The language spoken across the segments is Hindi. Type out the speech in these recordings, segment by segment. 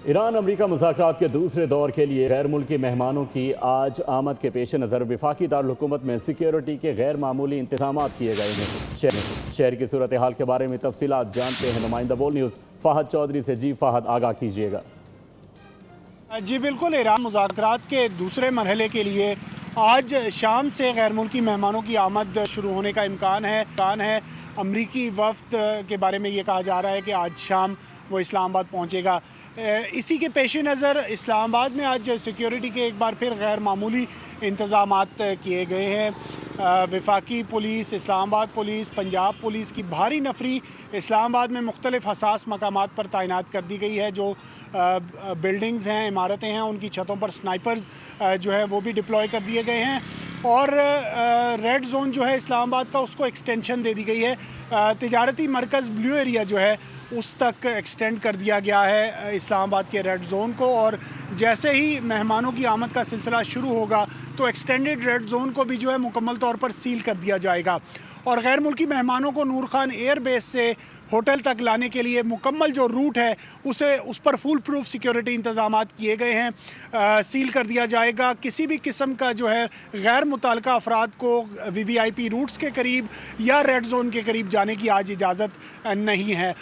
ईरान अमरीका मुज़ाकरात के दूसरे दौर के लिए गैर मुल्की मेहमानों की आज आमद के पेश नज़र वफाकी दारुल-हुकूमत में सिक्योरिटी के गैर मामूली इंतजाम किए गए हैं। शहर की सूरत हाल के बारे में तफसीलात जानते हैं नुमाइंदा बोल न्यूज़ फ़हद चौधरी से। जी फ़हद, आगाह कीजिएगा। जी बिल्कुल, ईरान मुज़ाकरात के दूसरे मरहले के लिए आज शाम से गैर मुल्की मेहमानों की आमद शुरू होने का इम्कान है। अमरीकी वफ़द के बारे में ये कहा जा रहा है कि आज शाम वो इस्लामाबाद पहुँचेगा। इसी के पेश नज़र इस्लामाबाद में आज सिक्योरिटी के एक बार फिर गैर मामूली इंतज़ामात किए गए हैं। वफाकी police, Islamabad police, Punjab police की भारी नफरी इस्लामाबाद में मुख्तलिफ़ हसास मकामात पर तैनात कर दी गई है। जो बिल्डिंग्स हैं, इमारतें हैं, उनकी छतों पर स्नाइपर्स जो है वो भी डिप्लॉय कर दिए गए हैं और रेड जोन जो है इस्लामाबाद का उसको एक्सटेंशन दे दी गई है। तिजारती मरकज़ ब्लू एरिया जो है उस तक एक्सटेंड कर दिया गया है इस्लामाबाद के रेड जोन को, और जैसे ही मेहमानों की आमद का सिलसिला शुरू होगा तो एक्सटेंडेड रेड जोन को भी जो है मुकम्मल तौर पर सील कर दिया जाएगा। और गैर मुल्की मेहमानों को नूर खान एयर बेस से होटल तक लाने के लिए मुकम्मल जो रूट है उस पर फुल प्रूफ सिक्योरिटी इंतजाम किए गए हैं। सील कर दिया जाएगा। किसी भी किस्म का जो है गैर मुतल्लिका अफराद को VVIP रूट्स के करीब या रेड जोन के करीब जाने की आज इजाज़त नहीं है।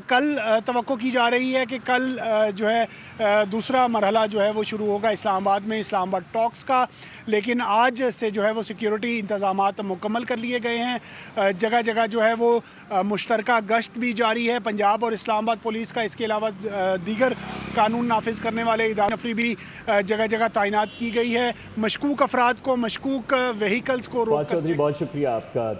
कल तवक्को की जा रही है कि कल जो है दूसरा मरहला जो है वो शुरू होगा इस्लामाबाद में, इस्लामाबाद टॉक्स का, लेकिन आज से जो है वो सिक्योरिटी इंतजामात मुकम्मल कर लिए गए हैं। जगह जगह जो है वो मुश्तरका गश्त भी जारी है पंजाब और इस्लामाबाद पुलिस का। इसके अलावा दीगर कानून नाफिज करने वाले इदारे नफरी भी जगह जगह तैनात की गई है। मशकूक अफराद को, मशकूक व्हीकल्स को रोक कर। बहुत शुक्रिया आपका।